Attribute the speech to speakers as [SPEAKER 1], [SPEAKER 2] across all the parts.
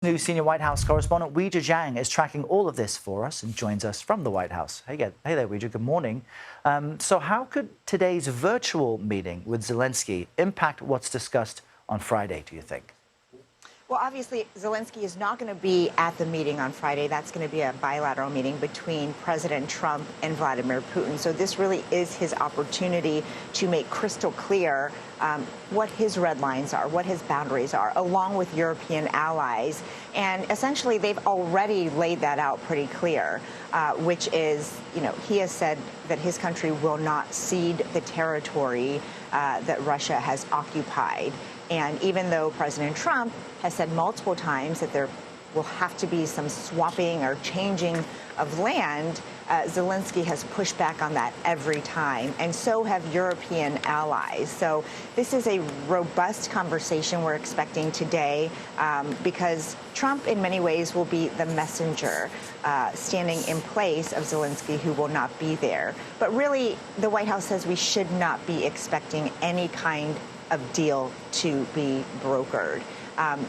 [SPEAKER 1] News senior White House correspondent Weijia Jiang is tracking all of this for us and joins us from the White House. Hey there, Weijia. Good morning. So how could today's virtual meeting with Zelenskyy impact what's discussed on Friday, do you think?
[SPEAKER 2] Well, obviously, Zelenskyy is not going to be at the meeting on Friday. That's going to be a bilateral meeting between President Trump and Vladimir Putin. So this really is his opportunity to make crystal clear what his red lines are, what his boundaries are, along with European allies. And essentially, they've already laid that out pretty clear, which is, he has said that his country will not cede the territory that Russia has occupied. And even though President Trump has said multiple times that there will have to be some swapping or changing of land, Zelenskyy has pushed back on that every time, and so have European allies. So this is a robust conversation we're expecting today because Trump, in many ways, will be the messenger standing in place of Zelenskyy, who will not be there. But really, the White House says we should not be expecting any kind of deal to be brokered.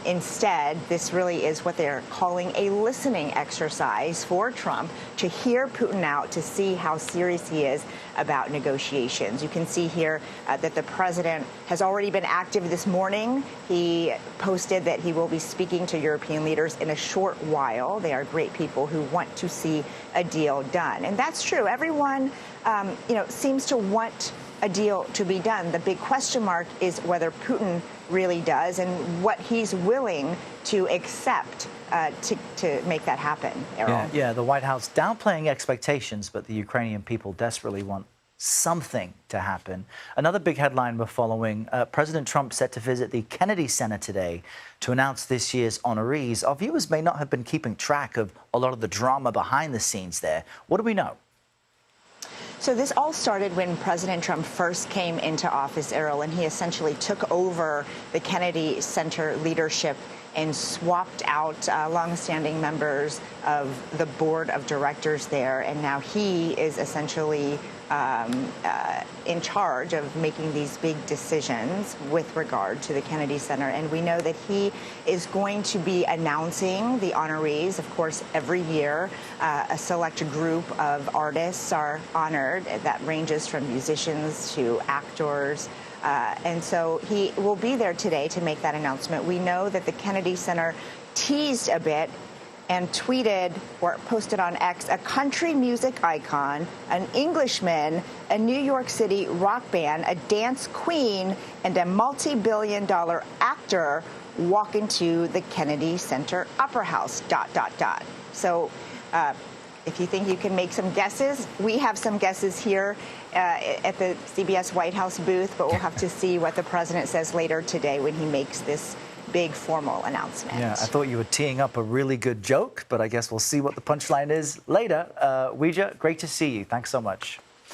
[SPEAKER 2] Instead, this really is what they're calling a listening exercise for Trump to hear Putin out, to see how serious he is about negotiations. You can see here that the president has already been active this morning. He posted that he will be speaking to European leaders in a short while. They are great people who want to see a deal done. And that's true. Everyone, seems to want a deal to be done. The big question mark is whether Putin really does and what he's willing to accept to make that happen, Errol.
[SPEAKER 1] Yeah, the White House downplaying expectations, but the Ukrainian people desperately want something to happen. Another big headline we're following, President Trump set to visit the Kennedy Center today to announce this year's honorees. Our viewers may not have been keeping track of a lot of the drama behind the scenes there. What do we know?
[SPEAKER 2] So this all started when President Trump first came into office, Errol, and he essentially took over the Kennedy Center leadership and swapped out longstanding members of the board of directors there. And now he is essentially in charge of making these big decisions with regard to the Kennedy Center. And we know that he is going to be announcing the honorees. Of course, every year, a select group of artists are honored. That ranges from musicians to actors. And so he will be there today to make that announcement. We know that the Kennedy Center teased a bit and tweeted or posted on X a country music icon, an Englishman, a New York City rock band, a dance queen, and a multi-billion-dollar actor walk into the Kennedy Center Opera House, ... So if you think you can make some guesses, we have some guesses here at the CBS White House booth, but we'll have to see what the president says later today when he makes this big formal announcement.
[SPEAKER 1] Yeah, I thought you were teeing up a really good joke, but I guess we'll see what the punchline is later. Weijia, great to see you. Thanks so much.